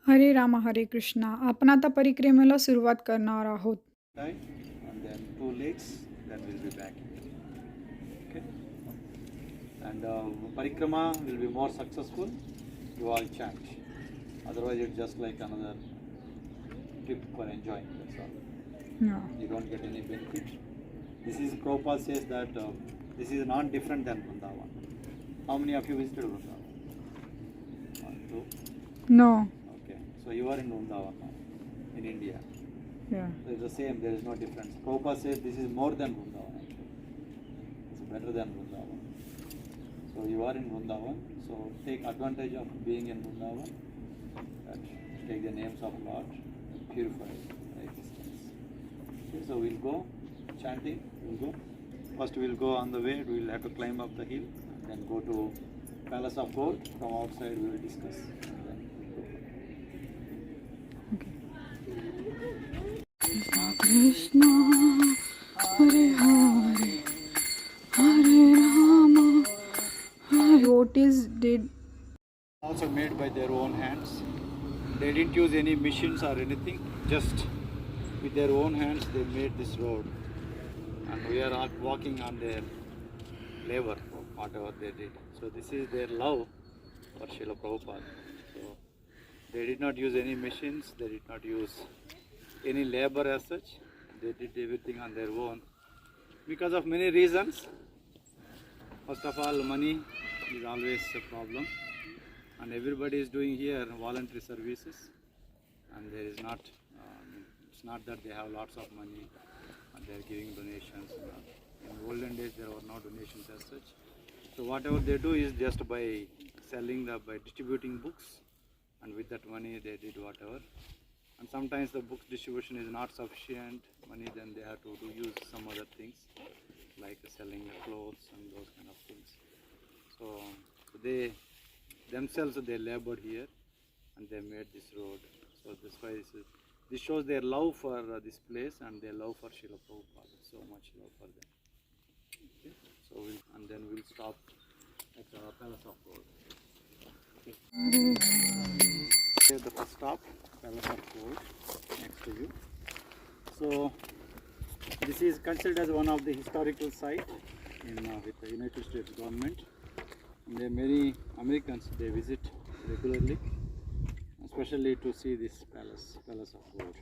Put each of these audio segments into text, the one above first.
हरे राम हरे कृष्णा. आपण आता परिक्रमेला सुरुवात करणार आहोत. Right, and then two legs, then we'll be back here. Okay, and parikrama will be more successful. You all chant. Otherwise, it's just like another trip for enjoying. That's all. Yeah. You don't get any benefit. This is Prabhupada says that this is not different than Vrindavan. How many of you visited Vrindavan? One, two. No. Okay, so you are in Vrindavan now, in India. Yeah. So it's the same, there is no difference. Prabhupada says this is more than Vrindavan actually. It's better than Vrindavan. So you are in Vrindavan, so take advantage of being in Vrindavan. Take the names of Lord, purify existence. Okay, so we'll go chanting, we'll go. First we'll go on the way, we'll have to climb up the hill, then go to Palace of Gold. From outside we will discuss. Krishna Hare Hare Hare Rama Hare. Devotees did Also made by their own hands. They didn't use any machines or anything, just with their own hands they made this road. And we are all walking on their labor, whatever they did. So this is their love for Srila Prabhupada. So they did not use any machines, they did not use any labor as such. They did everything on their own because of many reasons. First of all, money is always a problem, and everybody is doing here voluntary services, and there is not, it's not that they have lots of money and they are giving donations. In olden days there were no donations as such. So whatever they do is just by by distributing books, and with that money they did whatever. And sometimes the books distribution is not sufficient money, then they have to use some other things like selling the clothes and those kind of things. So they themselves they labored here and they made this road. So this why this shows their love for this place and their love for Srila Prabhupada. So much love for them. Okay. So and then we'll stop at the Palace of Gold. Okay. Here the first stop, Palace of Gold, next to you. So this is considered as one of the historical sites in with the United States government. And there are many Americans, they visit regularly, especially to see this Palace of Gold.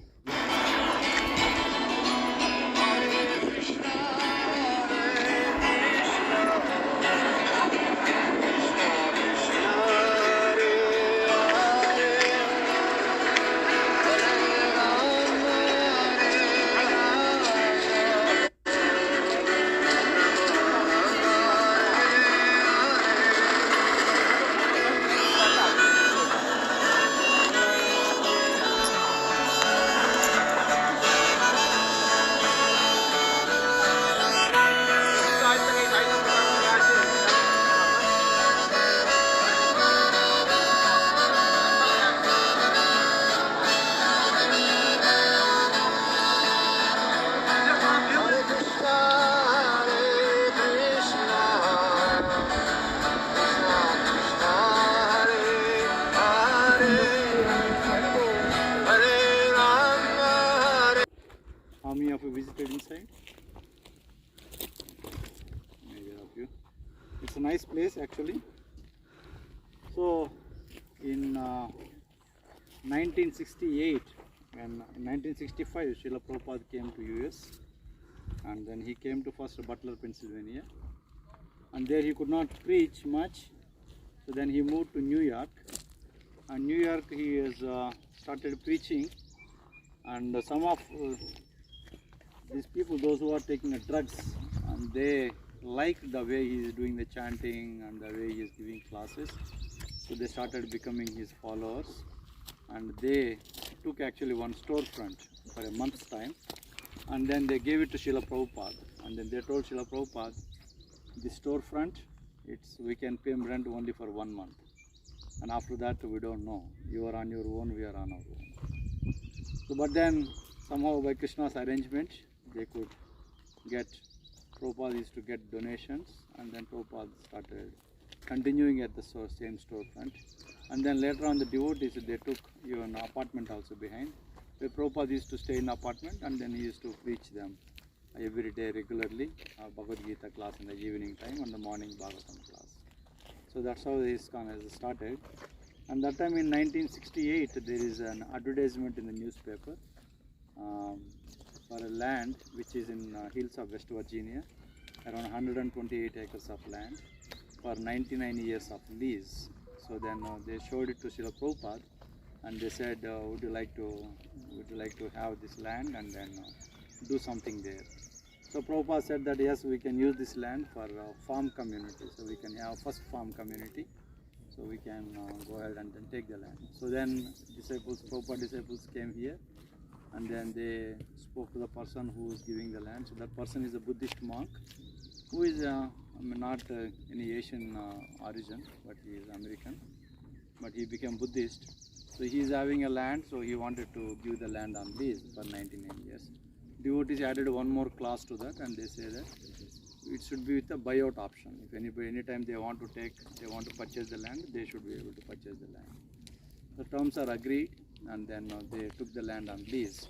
How many of you visited inside? Maybe of you. It's a nice place actually. So in 1968 and in 1965 Srila Prabhupada came to US, and then he came to first Butler, Pennsylvania, and there he could not preach much, so then he moved to New York, and New York he has started preaching, and some of these people, those who are taking the drugs, and they like the way he is doing the chanting and the way he is giving classes, so they started becoming his followers, and they took actually one storefront for a month's time, and then they gave it to Srila Prabhupada, and then they told Srila Prabhupada, this storefront, we can pay rent only for 1 month, and after that we don't know, you are on your own, we are on our own. So but then somehow by Krishna's arrangement they could get, Prabhupada used to get donations, and then Prabhupada started continuing at the same storefront. And then later on the devotees, they took even apartment also behind, where Prabhupada used to stay in apartment, and then he used to preach them every day regularly, Bhagavad Gita class in the evening time and the morning Bhagavatam class. So that's how this ISKCON has started. And that time in 1968, there is an advertisement in the newspaper for a land which is in hills of West Virginia, around 128 acres of land for 99 years of lease. So then they showed it to Srila Prabhupada, and they said, would you like to have this land and then do something there? So Prabhupada said that yes, we can use this land for farm community. So we can have first farm community. So we can go ahead and then take the land. So then Prabhupada disciples came here, and then they spoke to the person who is giving the land. So that person is a Buddhist monk who is not any Asian origin, but he is American. But he became Buddhist. So he is having a land, so he wanted to give the land on lease for 99 years. Devotees added one more clause to that, and they say that it should be with a buyout option. If anybody, anytime they want to purchase the land, they should be able to purchase the land. The terms are agreed, and then they took the land on lease.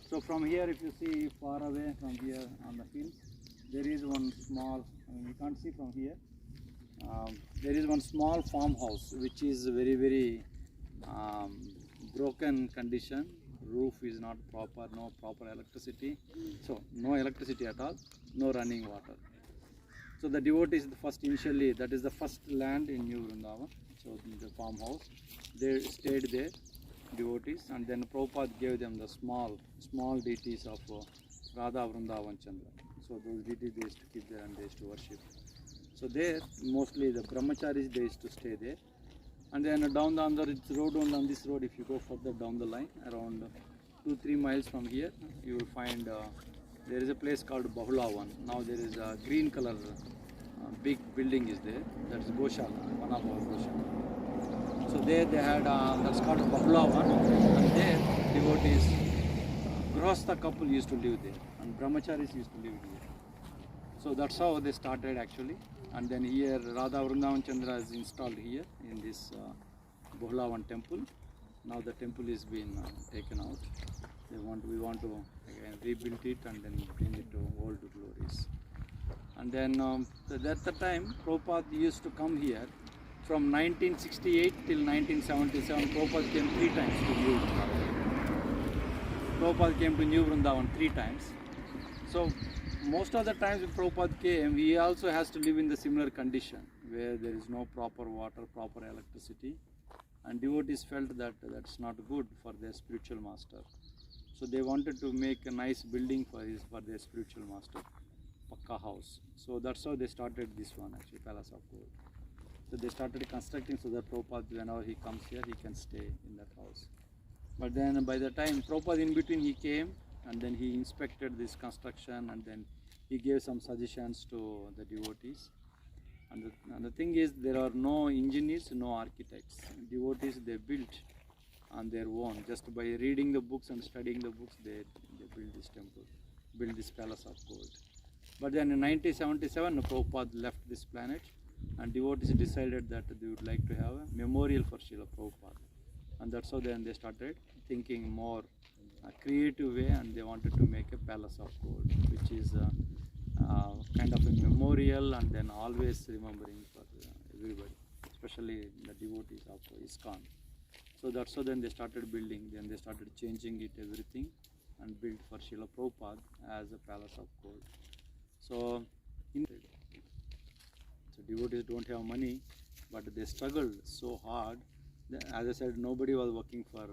So from here, if you see far away from here on the hills, there is one small, you can't see from here, there is one small farmhouse which is very, very broken condition. Roof is not proper, no proper electricity. So no electricity at all, no running water. So the devotees, initially, that is the first land in New Vrindavan. So the farmhouse, they stayed there, devotees, and then Prabhupada gave them the small deities of Radha Vrindavan Chandra. So those deities they used to keep there and they used to worship. So there, mostly the brahmacharis, they used to stay there. And then down the other road, on this road, if you go further down the line, around 2-3 miles from here, you will find there is a place called Bahulavan. Now there is a green color big building is there. That is Goshala, one of our Goshala. So there they had, that's called Bahulavan, and there devotees, Grihastha couple used to live there, and brahmacharis used to live here. So that's how they started actually. And then here Radha Vrindavan Chandra is installed here in this Bahulavan temple. Now the temple is being taken out. We want to again rebuild it and then bring it to old glories. And then at the time Prabhupada used to come here from 1968 till 1977. Prabhupada came 3 times to New Vrindavan. Prabhupada came to New Vrindavan 3 times. So most of the times when Prabhupada came, he also has to live in the similar condition where there is no proper water, proper electricity, and devotees felt that that's not good for their spiritual master. So they wanted to make a nice building for their spiritual master, Pakka house. So that's how they started this one actually, Palace of Gold. So they started constructing so that Prabhupada, whenever he comes here, he can stay in that house. But then by the time Prabhupada in between he came, and then he inspected this construction, and then he gave some suggestions to the devotees. And the thing is, there are no engineers, no architects. Devotees, they built on their own. Just by reading the books and studying the books, they built this temple, built this Palace of Gold. But then in 1977, Prabhupada left this planet, and devotees decided that they would like to have a memorial for Srila Prabhupada. And that's how then they started thinking more creative way, and they wanted to make a Palace of Gold, which is kind of a memorial and then always remembering for everybody, especially the devotees of ISKCON. So that's how then they started building, then they started changing it everything and built for Srila Prabhupada as a Palace of Gold. So devotees don't have money, but they struggled so hard. As I said, nobody was working for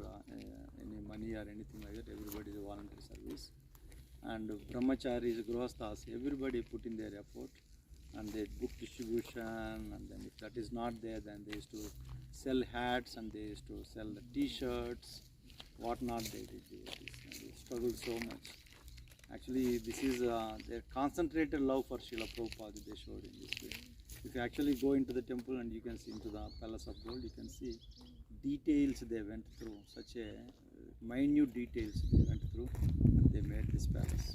any money or anything like that. Everybody is a voluntary service. And brahmacharis, grihasthas, everybody put in their effort, and they book distribution, and then if that is not there, then they used to sell hats and they used to sell the t-shirts, whatnot they did. They struggled so much. Actually, this is their concentrated love for Srila Prabhupada they showed in this way. If you actually go into the temple and you can see into the Palace of Gold, you can see details they went through, such a minute details they went through, and they made this palace.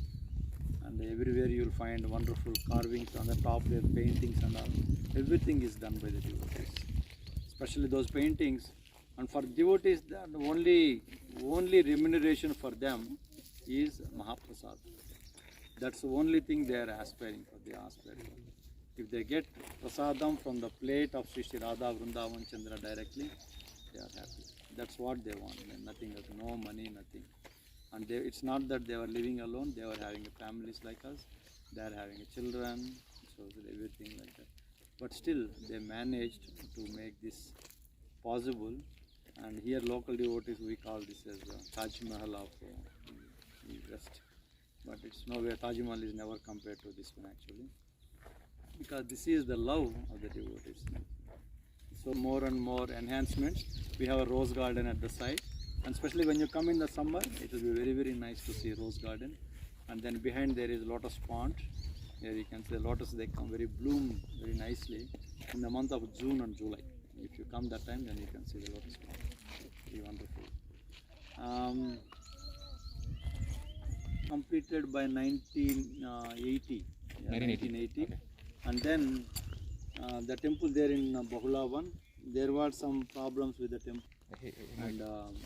and everywhere you will find wonderful carvings on the top there, paintings and all. Everything is done by the devotees, especially those paintings. And for devotees, the only remuneration for them is Mahaprasad. That's the only thing they are aspiring for. They aspire for. If they get prasadam from the plate of Sri Sri Radha Vrindavan Chandra directly, they are happy. That's what they want, and nothing else, no money, nothing. And it's not that they were living alone, they were having families like us, they are having children, so everything like that. But still, they managed to make this possible. And here, local devotees, we call this as Taj Mahal of West. But it's nowhere, Taj Mahal is never compared to this one actually, because this is the love of the devotees. So more and more enhancements. We have a rose garden at the side, and especially when you come in the summer, it will be very, very nice to see rose garden. And then behind there is lotus pond. Here you can see the lotus, they come bloom very nicely in the month of June and July. If you come that time, then you can see the lotus pond. Very wonderful. Completed by 1980. Yeah, 1980. Okay. And then the temple there in Bahulavan, there were some problems with the temple and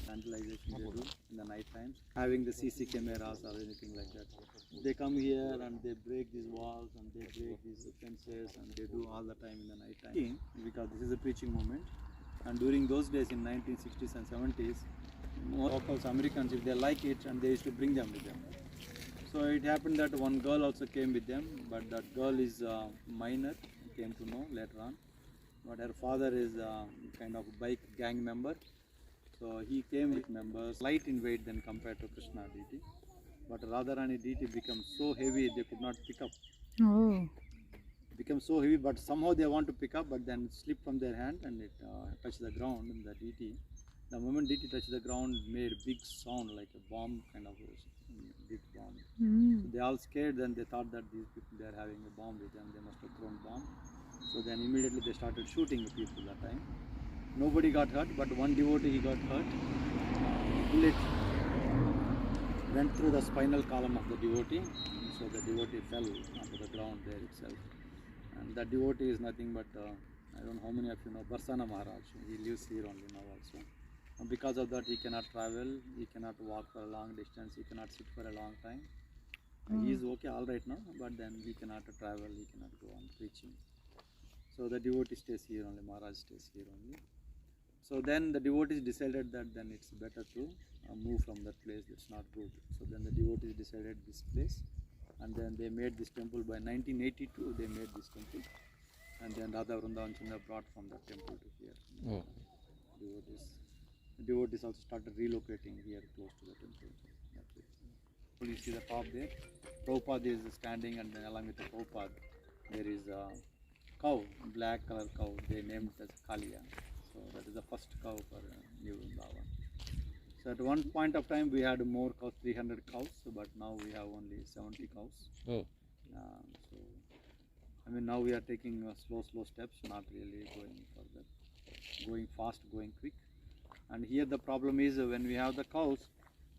vandalization they do in the night times, having the CC cameras or anything like that. They come here and they break these walls and they break these fences, and they do all the time in the night time, because this is a preaching movement. And during those days in 1960s and 70s, more locals, Americans, if they like it, and they used to bring them with them. So it happened that one girl also came with them, but that girl is minor, came to know later on. But her father is kind of a bike gang member. So he came with members, light in weight than compared to Krishna deity. But Radharani deity becomes so heavy they could not pick up. Oh. Became so heavy, but somehow they want to pick up, but then it slipped from their hand and it touched the ground. And the deity, the moment deity touched the ground, made a big sound like a bomb kind of big bomb. So they all scared, then they thought that these people, they are having a bomb with them, they must have thrown bomb. So then immediately they started shooting the people that time. Nobody got hurt, but one devotee, he got hurt. Bullet went through the spinal column of the devotee, so the devotee fell onto the ground there itself. And that devotee is nothing but, I don't know how many of you know, Barsana Maharaj. He lives here only now also. And because of that, he cannot travel, he cannot walk for a long distance, he cannot sit for a long time. He is okay all right now, but then he cannot travel, he cannot go on preaching. So the devotee stays here only, Maharaj stays here only. So then the devotees decided that then it's better to move from that place, it's not good. So then the devotees decided this place, and then they made this temple. By 1982 they made this temple, and then Radha Vrindavan Chandra brought from that temple to here. Oh. Devotees also started relocating here close to the temple. That's it. You see the top there, Prabhupada is standing, and then along with the Prabhupada there is a cow, black color cow, they named it as Kalia. So that is the first cow for New Vrindavan. So at one point of time we had more cows, 300 cows, but now we have only 70 cows. Oh. So I mean, now we are taking slow steps, not really going further, going fast, going quick. And here the problem is when we have the cows,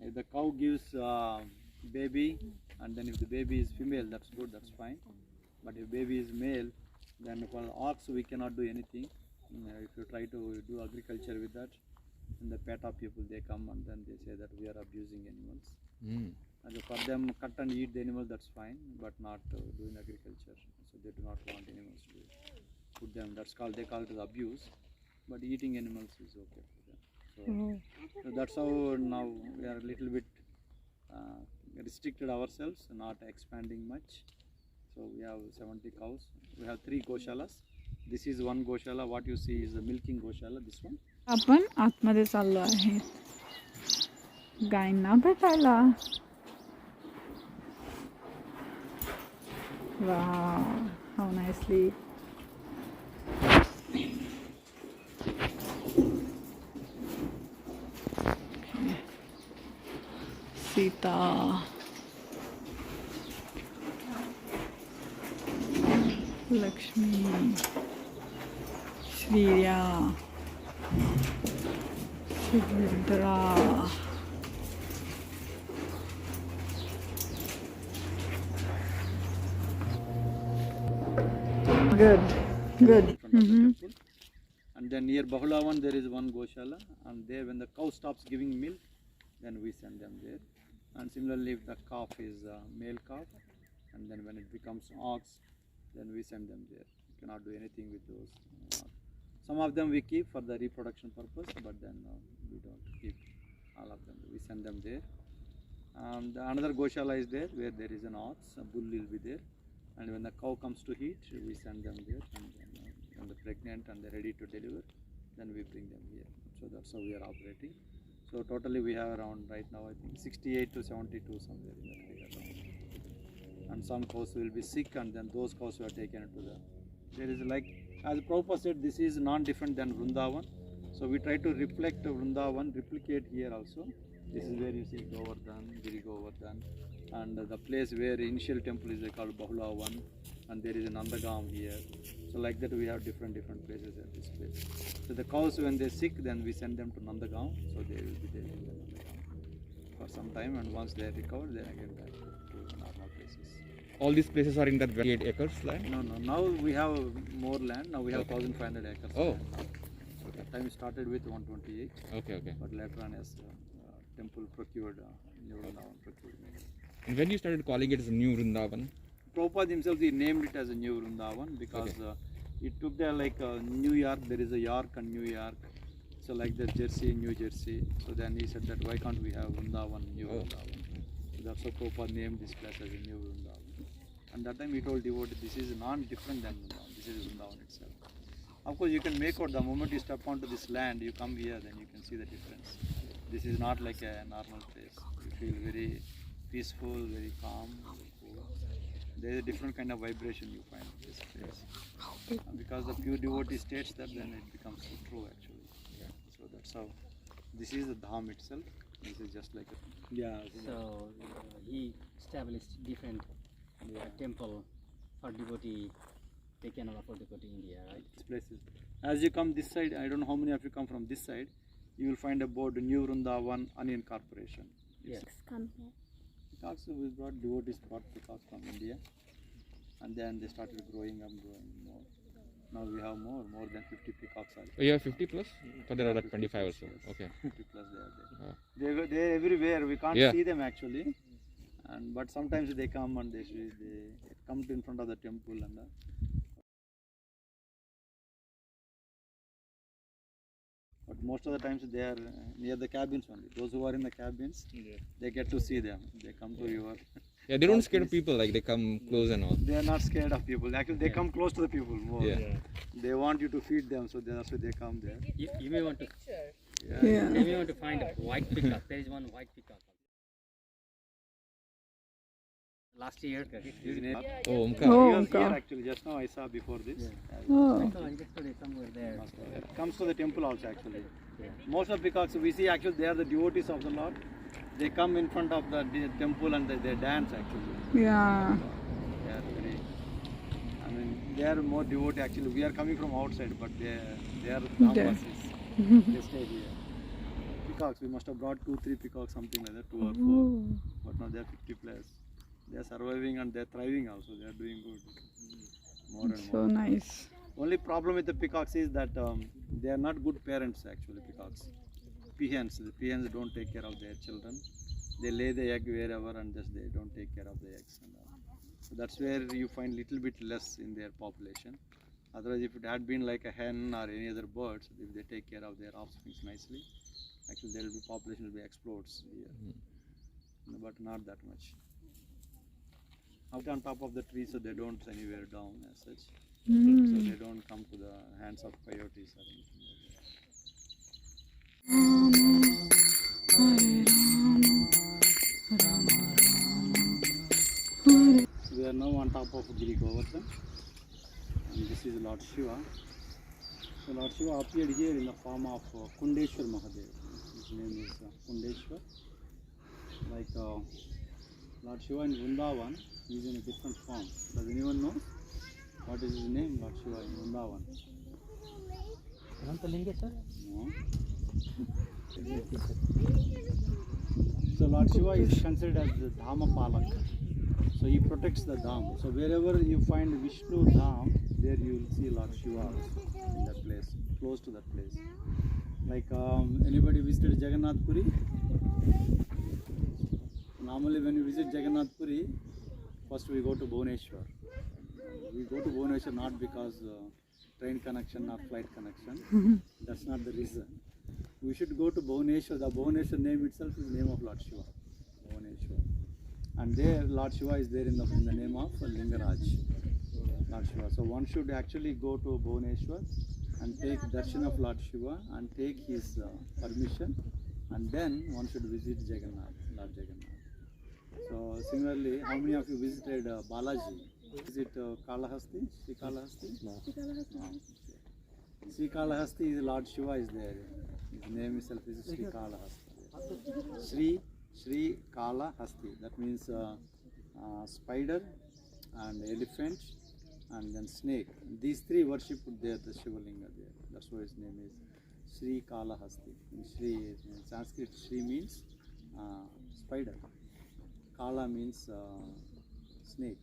if the cow gives baby, and then if the baby is female, that's good, that's fine. But if baby is male, then for ox we cannot do anything. If you try to do agriculture with that, and the PETA people, they come and then they say that we are abusing animals. And for them, cut and eat the animal, that's fine, but not doing agriculture. So they do not want animals to put them. That's called, they call it as abuse. But eating animals is okay for them. So that's how now we are a little bit restricted ourselves, not expanding much. So we have 70 cows. We have 3 goshalas. This is one goshala. What you see is the milking goshala. This one. आपण आतमध्ये चाललो आहे गायींना भेटायला. Wow, how nicely. Sita, Lakshmi, Shriya, Subhadra. Good. Good. in front of the temple. And then near Bahulavan there is one Goshala, and there when the cow stops giving milk, then we send them there. And similarly, if the calf is a male calf, and then when it becomes ox, then we send them there. You cannot do anything with those. Some of them we keep for the reproduction purpose, but then we don't keep all of them. We send them there. Another Goshala is there where there is an ox, a bull will be there. And when the cow comes to heat, we send them there. And then when they're pregnant and they're ready to deliver, then we bring them here. So that's how we are operating. So totally we have around right now I think 68 to 72 somewhere in that area around. And some cows will be sick, and then those cows were taken to the. There is like, as Prabhupada said, this is non-different than Vrindavan. So we try to reflect Vrindavan, replicate here also. This is where you see Govardhan, Giri Govardhan, and the place where initial temple is called Bahulavan, and there is a Nandagam here. So like that we have different places at this place. So the cows when they're sick, then we send them to Nandagam, so they will be there in the Nandagam for some time, and once they are recovered, then again back to normal places. All these places are in that 28 acres land? No, now we have more land. Now we have 1,500 acres. Oh. Land now. So that time we started with 128. Okay. But later on, as temple procured, New Vrindavan procured. And when you started calling it as New Vrindavan? Prabhupada himself, he named it as a New Vrindavan because it took there like New York. There is a York and New York. So like the Jersey, New Jersey. So then he said that why can't we have Vrindavan, New Vrindavan? So that's how Prabhupada named this place as a New Vrindavan. And that time he told devotees, this is non-different than Vrindavan. This is Vrindavan itself. Of course, you can make out the moment you step onto this land, you come here, then you can see the difference. This is not like a normal place. You feel very peaceful, very calm, very cool. There is a different kind of vibration you find in this place. And because the pure devotee states that, then it becomes so true actually. So that's how. This is the Dham itself. This is just like a. So he established different temple for devotee. They cannot afford to go to India, right? This place is. As you come this side, I don't know how many of you come from this side. You will find a board New Vrindavan Onion Corporation. Yes. Peacocks, we brought devotees brought peacocks from India, and then they started growing more. Now we have more than 50 peacocks. Oh, you have 50 plus? So there are like 25 or so. Okay. 50 plus they are there. They're everywhere. We can't see them actually, but sometimes they come and they come in front of the temple and. But most of the times they are near the cabins only. Those who are in the cabins, they get to see them. They come to your. Yeah, they don't scare people, like they come close and all. They are not scared of people. Actually, they come close to the people more. They want you to feed them, so that's why they come there. You may want to. Yeah. You may want to find a white peacock. There is one white peacock. Last year. Oh, Omkar. He was okay. here actually. Just now I saw before this. Oh. I saw yesterday somewhere there. It comes to the temple also actually. Most of peacocks we see actually they are the devotees of the Lord. They come in front of the temple and they dance actually. Yeah. They are very. I mean, they are more devotee actually. We are coming from outside, but they are Dhamvasis. They stay here. Peacocks, we must have brought 2-3 peacocks, something like that, 2 or 4. But now they are 50 plus. They are surviving and they are thriving also. They are doing good. More and So more. nice. Only problem with the peacocks is that they are not good parents actually. Peacocks. Peahens. The peahens don't take care of their children. They lay the egg wherever and just they don't take care of the eggs. And, so that's where you find little bit less in their population. Otherwise, if it had been like a hen or any other birds, if they take care of their offspring nicely, actually there will be population will be explodes here. But not that much. Out on top of the tree, so they don't anywhere down as such. So they don't come to the hands of coyotes or anything like that. So we are now on top of Giri Govardhan, and this is Lord Shiva. So Lord Shiva appeared here in the form of Kundeshwar Mahadev. His name is Kundeshwar. Like Lord Shiva in Vrindavan, he is in a different form. Does anyone know what is his name, Lord Shiva in Vrindavan? No. So Lord Shiva is considered as the Dhama Palak. So he protects the Dham. So wherever you find Vishnu Dham, there you will see Lord Shiva in that place, close to that place. Like anybody visited Jagannath Puri? Normally when you visit Jagannath Puri, first we go to Bhubaneswar. We go to Bhubaneswar not because train connection or flight connection. That's not the reason. We should go to Bhubaneswar. The Bhubaneswar name itself is the name of Lord Shiva. Bhubaneswar. And there Lord Shiva is there in the name of Lingaraj. Lord Shiva. So one should actually go to Bhubaneswar and take darshan of Lord Shiva and take his permission, and then one should visit Jagannath, Lord Jagannath. So similarly, how many of you visited Balaji? Is it Kalahasti? Sri Kalahasti? No. Sri Kalahasti is Lord Shiva is there. His name itself is Sri Kalahasti. Sri Kalahasti. That means spider and elephant and then snake. These three worshipped there, the Shivalinga there. That's why his name is Sri Kalahasti. In Sanskrit, Sri means spider. Kala means snake,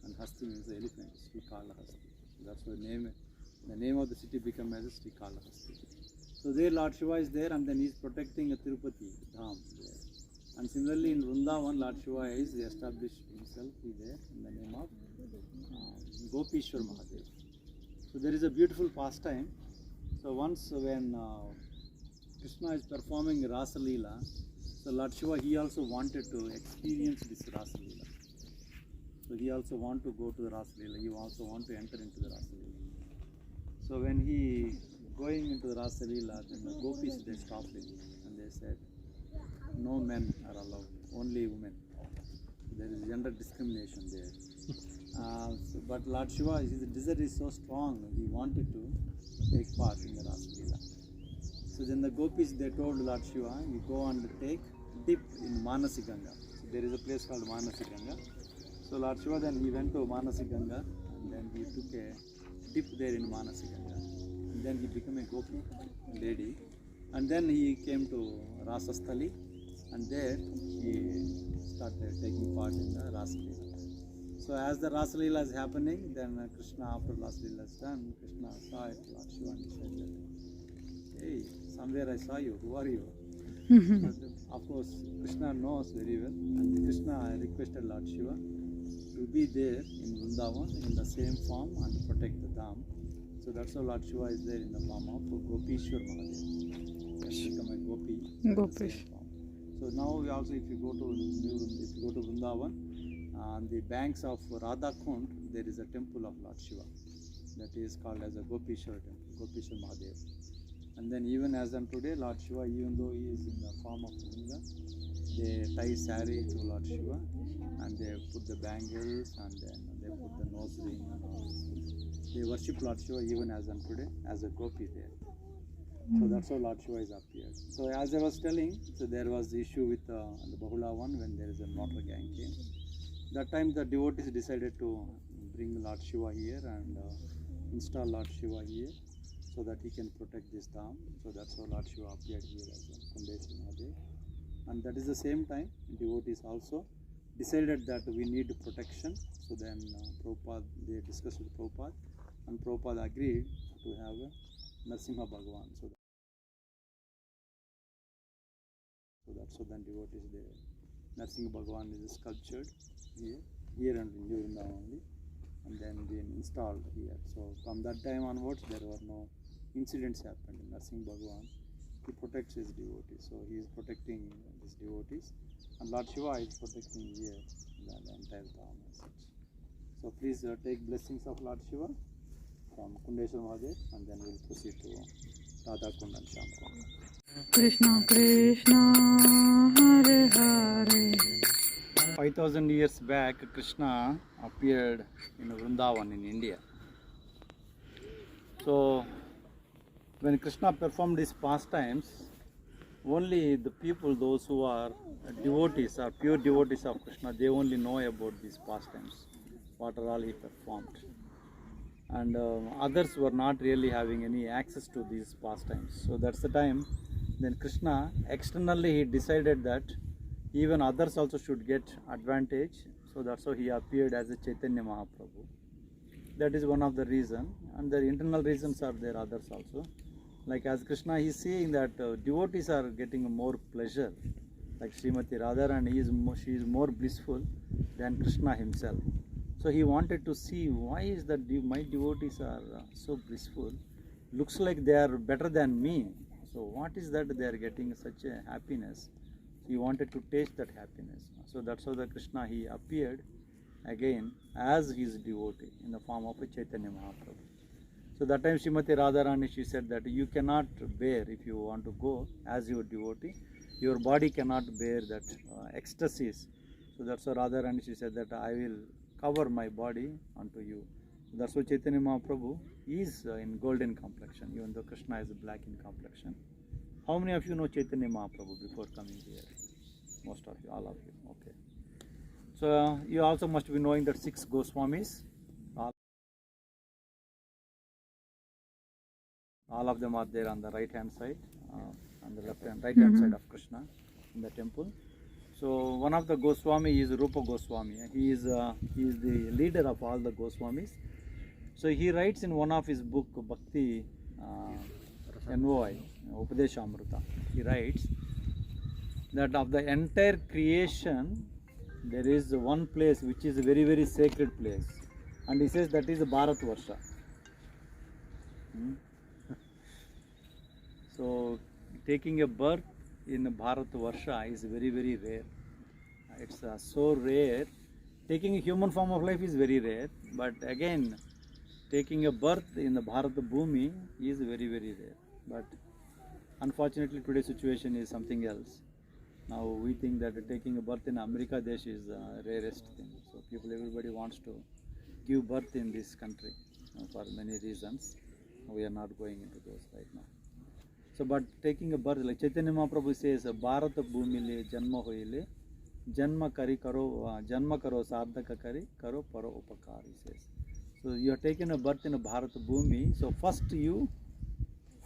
and Hasti means elephant. Sri Kalahasti. So that's why the name of the city became as Sri Kalahasti. So there Lord Shiva is there, and then he is protecting Tirupati Dham there. And similarly in Vrindavan, Lord Shiva is established himself there in the name of Gopishwar Mahadev. So there is a beautiful pastime. So once when Krishna is performing Rasa Leela, so Lord Shiva, he also wanted to experience this Rasa Leela. So he also want to go to the Rasa Leela. He also want to enter into the Rasa Leela. So when he going into the Rasa Leela, then the gopis they stopped him and they said, no men are allowed, only women. There is gender discrimination there. But Lord Shiva, his desire is so strong, he wanted to take part in the Rasa Leela. So then the gopis, they told Lord Shiva, you go and take dip in Manasi Ganga. So there is a place called Manasi Ganga. So Lord Shiva, then he went to Manasi Ganga and then he took a dip there in Manasi Ganga. And then he became a gopi lady. And then he came to Rasasthali, and there he started taking part in the Rasa Leela. So as the Rasa Leela is happening, then Krishna, after Rasa Leela is done, Krishna saw it, Lord Shiva, and he said that, hey, somewhere I saw you, who are you? But of course, Krishna knows very well, and Krishna requested Lord Shiva to be there in Vrindavan in the same form and protect the Dham. So that's how Lord Shiva is there in the form of Gopishwar Mahadev. He has become a gopi. Gopish. So now we also, if you go to Vrindavan, on the banks of Radha Kund, there is a temple of Lord Shiva that is called as a Gopishwar temple, Gopishwar Mahadev. And then even as on today, Lord Shiva, even though he is in the form of Linga, they tie sari to Lord Shiva and they put the bangles and then they put the nose ring and all. They worship Lord Shiva even as on today as a gopi there. So that's how Lord Shiva is appeared. So as I was telling, so there was the issue with the Bahula one when there is a motor gang came. That time the devotees decided to bring Lord Shiva here and install Lord Shiva here so that he can protect this dham. So that's how Lord Shiva appeared here as a Kundeshwar Mahadev. And that is the same time devotees also decided that we need protection. So then Prabhupada, they discussed with Prabhupada, and Prabhupada agreed to have a Narasimha Bhagavan. So that's so then devotees there. Narasimha Bhagavan is sculptured here and in Vrindavan only, and then being installed here. So from that time onwards, there were no incidents happened. Narasimha Bhagavan, he protects his devotees. So he is protecting his devotees, and Lord Shiva is protecting here the entire dham as such. So please take blessings of Lord Shiva from Kundeshwar Mahadev, and then we'll proceed to Radha Kund and Shyam Kund. Krishna Krishna Hare Hare. 5,000 years back, Krishna appeared in Vrindavan in India. So when Krishna performed his pastimes, only the people, those who are devotees or pure devotees of Krishna, they only know about these pastimes, what all he performed. And others were not really having any access to these pastimes. So that's the time then Krishna externally he decided that even others also should get advantage. So that's how he appeared as a Chaitanya Mahaprabhu. that is one of the reason, and the internal reasons are there others also. Like as Krishna, he is seeing that devotees are getting more pleasure, like Srimati Radharani she is more blissful than Krishna himself. So he wanted to see why is that my devotees are so blissful. Looks like they are better than me. So what is that they are getting such a happiness? He wanted to taste that happiness. So that's how the Krishna, he appeared again as his devotee in the form of a Chaitanya Mahaprabhu. So that time Srimati Radharani, she said that you cannot bear, if you want to go as your devotee, your body cannot bear that ecstasies. So that's why Radharani, she said that I will cover my body unto you. That's why Chaitanya Mahaprabhu is in golden complexion, even though Krishna is black in complexion. How many of you know Chaitanya Mahaprabhu before coming here? Most of you, all of you. Okay. So you also must be knowing that 6 Goswamis. All of them are there on the right hand side, on the left hand, right hand side of Krishna in the temple. So one of the Goswami is Rupa Goswami. He is the leader of all the Goswamis. So he writes in one of his book, Bhakti NOI, Upadeshamrita. He writes that of the entire creation, there is one place which is a very, very sacred place. And he says that is Bharatvarsha. So taking a birth in Bharatvarsha is very, very rare. It's so rare. Taking a human form of life is very rare. But again, taking a birth in the Bharat Bhumi is very, very rare. But unfortunately, today's situation is something else. Now we think that taking a birth in America Desh is the rarest thing. So everybody wants to give birth in this country for many reasons. We are not going into those right now. So, but taking a birth, like Chaitanya Mahaprabhu says, Bharat Bhumile Janma Hoile, Janma Karo Sardhaka Kari, Karo Paro Upakar, he says. So, you are taking a birth in a Bharat Bhumi, so first you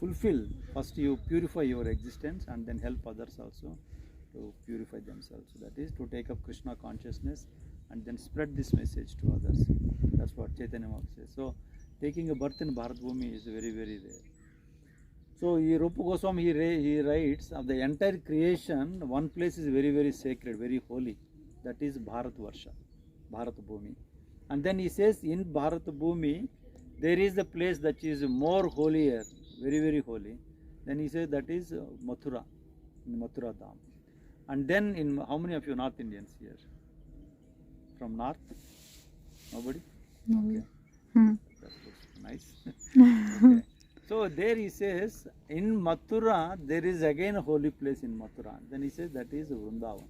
fulfill, first you purify your existence and then help others also to purify themselves. So that is to take up Krishna consciousness and then spread this message to others. That's what Chaitanya Mahaprabhu says. So, taking a birth in Bharat Bhumi is very, very rare. So, Rupa Goswami, he writes of the entire creation, one place is very, very sacred, very holy. That is Bharatvarsha, Bharat Bhumi. And then he says in Bharat Bhumi, there is a place that is more holier, very, very holy. Then he says that is Mathura, in Mathura Dham. And then in, how many of you North Indians here? From North? Nobody? Okay. That's good. Nice. Okay. So there he says, in Mathura, there is again a holy place in Mathura. Then he says that is Vrindavan.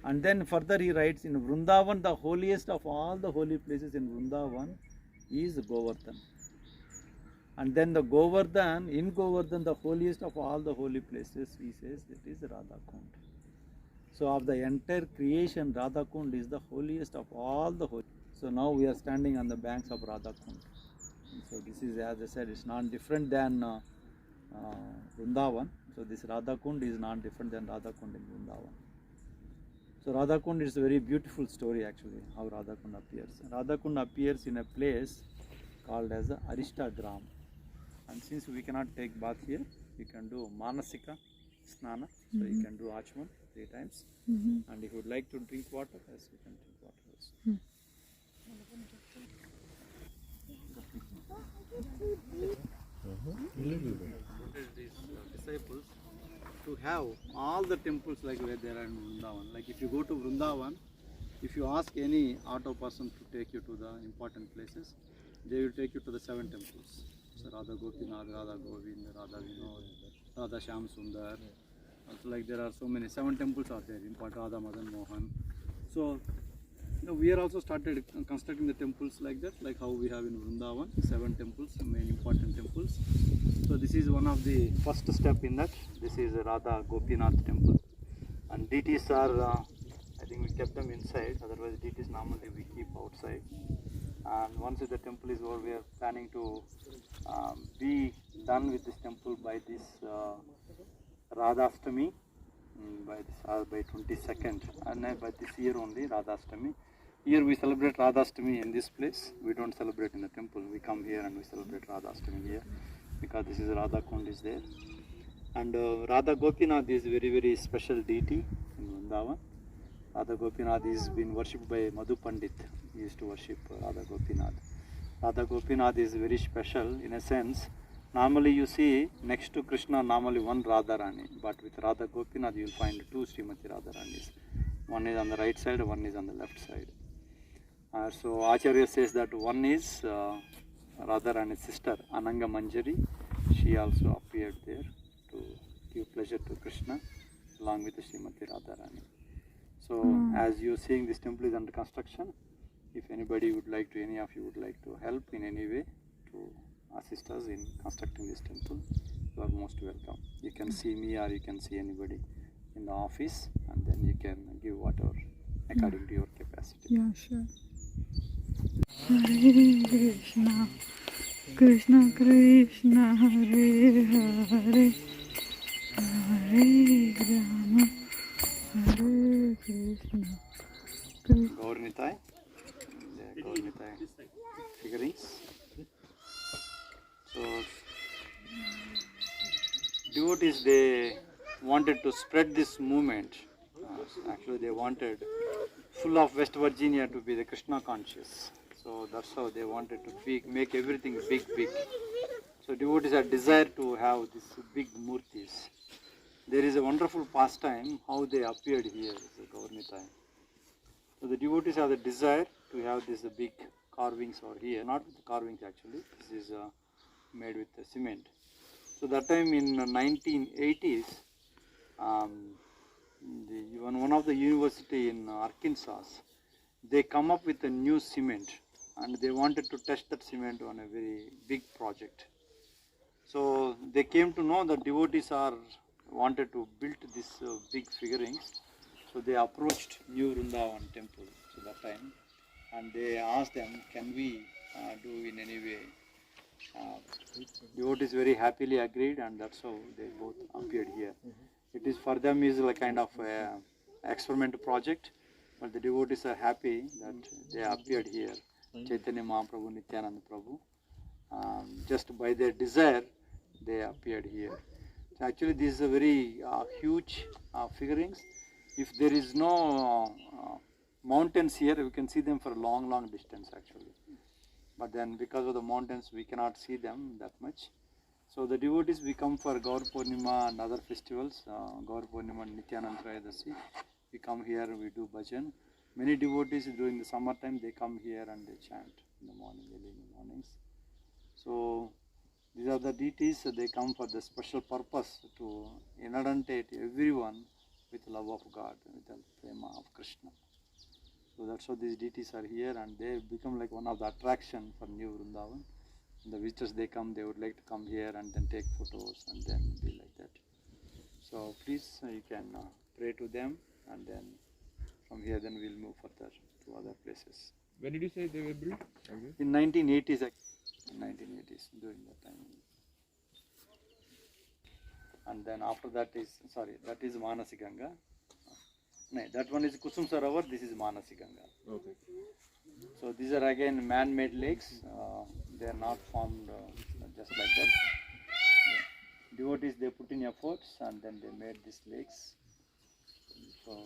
And then further he writes, in Vrindavan, the holiest of all the holy places in Vrindavan is Govardhan. And then the Govardhan, in Govardhan, the holiest of all the holy places, he says that is Radhakund. So of the entire creation, Radhakund is the holiest of all the holy. So now we are standing on the banks of Radhakund. So this is, as I said, it's not different than Vrindavan. So this Radhakund is not different than Radhakund in Vrindavan. So Radhakund is a very beautiful story actually, how Radhakund appears. Radhakund appears in a place called as Arishtagram. And since we cannot take bath here, you can do Manasika Snana. So you can do Achman 3 times. And if you would like to drink water, yes, you can drink water also. These disciples to have all the temples like where there are in Vrindavan. Like if you go to Vrindavan, if you ask any auto person to take you to the important places, they will take you to the 7 temples. So Radha Gopinath, Radha Govind, Radha Vinod, Radha Shyam Sundar. Also like there are so many, 7 temples are there, important Radha Madan Mohan. So we are also started constructing the temples like that, like how we have in Vrindavan, 7 temples, main important temples. So this is one of the first step in that. This is Radha Gopinath temple. And deities are, I think we kept them inside, otherwise deities normally we keep outside. And once the temple is over, we are planning to be done with this temple by this Radhastami, by 22nd, and by this year only Radhastami. Here we celebrate Radhastami in this place. We don't celebrate in the temple. We come here and we celebrate Radhastami here because this is Radha Kund is there. And Radha Gopinath is very, very special deity in Vrindavan. Radha Gopinath is been worshipped by Madhu Pandit. He used to worship Radha Gopinath. Radha Gopinath is very special in a sense. Normally you see next to Krishna normally one Radharani, but with Radha Gopinath you will find two Srimati Radharanis. One is on the right side, one is on the left side. So Acharya says that one is Radharani's sister Ananga Manjari. She also appeared there to give pleasure to Krishna along with Srimati Radharani. So as you seeing, this temple is under construction. If anybody would like to, any of you would like to help in any way to assist us in constructing this temple, you are most welcome. You can see me or you can see anybody in the office, and then you can give whatever according to your capacity. Yeah, sure. Hare Krishna, Krishna Krishna, Hare Hare, Hare Rama, Hare Krishna. Gaurnitai, the Gaurnitai figurines. So devotees, they wanted to spread this movement. Actually they wanted full of West Virginia to be the Krishna conscious. So that's how they wanted to make everything big. So devotees had desire to have these big murtis. There is a wonderful pastime how they appeared here, the Gaurnitai. So the devotees have the desire to have these big carvings over here, not with the carvings actually, this is made with the cement. So that time in 1980s, one of the university in Arkansas, they come up with a new cement and they wanted to test that cement on a very big project. So they came to know that devotees wanted to build these big figurines. So they approached New Vrindavan temple at that time, and they asked them, can we do in any way? Devotees very happily agreed, and that's how they both appeared here. It is for them is like kind of a experiment project, but the devotees are happy that they appeared here. Chaitanya Mahaprabhu, Nityananda Prabhu, just by their desire, they appeared here. So actually, this is a very huge figurines. If there is no mountains here, we can see them for a long distance actually. But then because of the mountains, we cannot see them that much. So the devotees, we come for Gaur Purnima and other festivals, Gaur Purnima and Nityananda Trayodasi. We come here, we do bhajan. Many devotees during the summertime, they come here and they chant in the morning, early in the mornings. So these are the deities, they come for the special purpose to inundate everyone with love of God, with the prema of Krishna. So that's how these deities are here, and they become like one of the attraction for New Vrindavan. The visitors, they come, they would like to come here and then take photos and then be like that. So please, you can pray to them, and then from here then we'll move further to other places. When did you say they were built? In 1980s, in 1980s, during that time. And then after that is, that is Manasi Ganga. No, that one is Kusum Sarovar, this is Manasi Ganga. Okay. So these are again man-made lakes. They are not formed just like that. Devotees, they put in efforts and then they made these lakes. So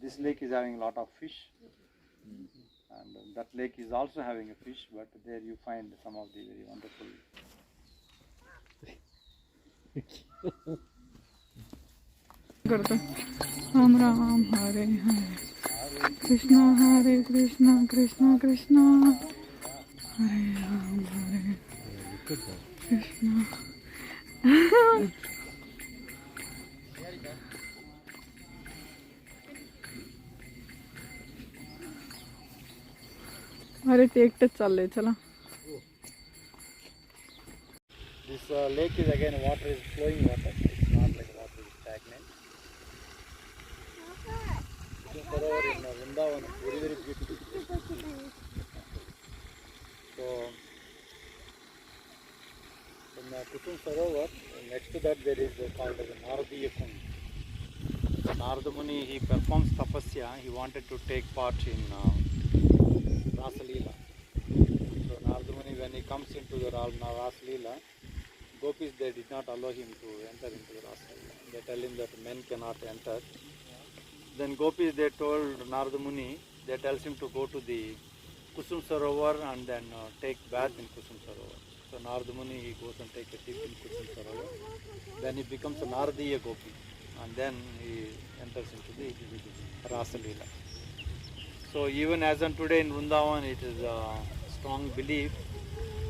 this lake is having a lot of fish, and that lake is also having a fish, but there you find some of the very wonderful. करते राम राम हरे हरे कृष्णा कृष्णा कृष्णा हरे राम हरे कृष्णा अरे ते एकटेच चाललंय चला. This lake is again water is flowing water. It's not like water is stagnant. Sarovar in Vrindavan, very beautiful place. So in Kusum Sarovar, next to that there is called as Naradiya Kund. Narada Muni, he performs tapasya. He wanted to take part in Rasa Leela. So Narada Muni, when he comes into the Rasa Leela, gopis, they did not allow him to enter into the Rasa Leela. They tell him that men cannot enter. Then gopis, they told Narada Muni, they tells him to go to the Kusum Sarovar and then take bath in Kusum Sarovar. So Narada Muni, he goes and take a dip in Kusum Sarovar. Then he becomes a Naradiya Gopi, and then he enters into the Rasa Leela. So even as on today in Vrindavan, it is a strong belief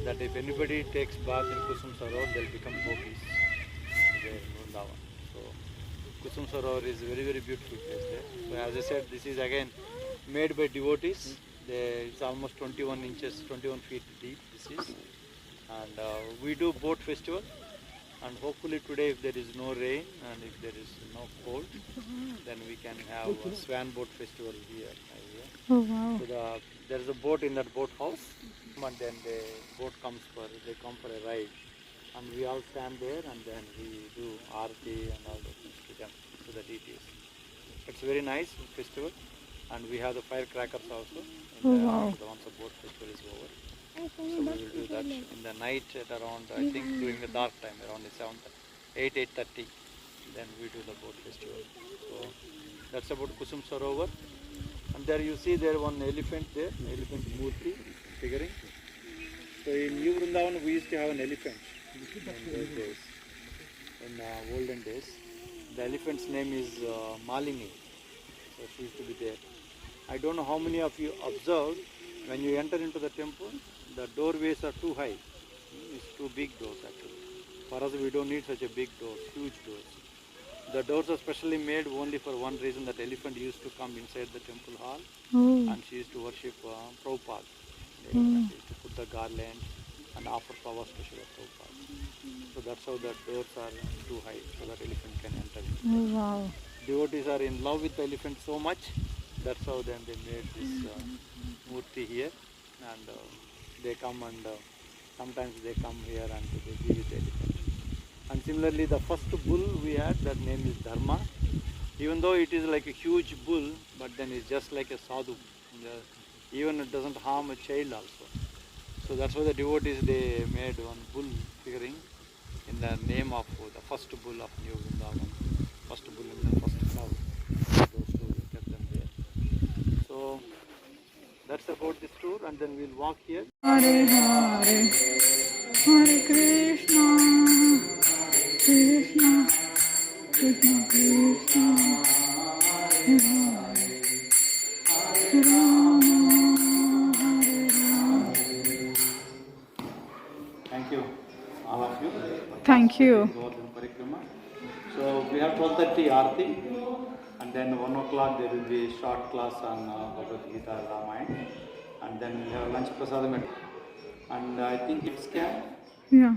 that if anybody takes bath in Kusum Sarovar, they'll become gopis there in Vrindavan. So Kusum Sarovar is a very, very beautiful place there. So as I said, this is again made by devotees. It's almost 21 inches, 21 feet deep this is. And we do boat festival. And hopefully today, if there is no rain and if there is no cold, then we can have a swan boat festival here. Oh, wow. So there is a boat in that boat house, and then the boat they come for a ride, and we all stand there, and then we do aarti and all those things to them, to the deities. It's a very nice festival, and we have the firecrackers also. Once the boat festival is over. So we will do that in the night at around, I think during the dark time, around 8:30, then we do the boat festival. So that's about Kusum Sarovar. And there you see there one elephant there, elephant Murti figuring. So in New Vrindavan we used to have an elephant in those days, in olden days. The elephant's name is Malini. So she used to be there. I don't know how many of you observed, when you enter into the temple, the doorways are too high. It's too big doors actually. For us, we don't need such a big doors, huge doors. The doors are specially made only for one reason, that elephant used to come inside the temple hall and she used to worship Prabhupada. She used to put the garland and offer flowers to Srila Prabhupada. So that's how the doors are too high, so that elephant can enter. Oh, wow. Devotees are in love with the elephant so much, that's how then they made this murti here, and they come and sometimes they come here and they be with the elephant. And similarly, the first bull we had, that name is Dharma. Even though it is like a huge bull, but then it's just like a sadhu. Even it doesn't harm a child also. So that's why the devotees, they made one bull figuring in the name of the first bull of New Vrindavan. First bull in the first cow. Those two, kept them there. So that's about this tour, and then we'll walk here. Hare Hare, Hare Krishna, Krishna, Krishna Krishna, Hare Hare, Rama, Hare Rama. Thank you, all of you. Thank you. Govardhan Parikrama. So we have 12:30 Aarti, and then 1 o'clock there will be a short class on Bhagavad Gita, Ramayana, and then we have lunch prasadam, and I think it's camp. Yeah.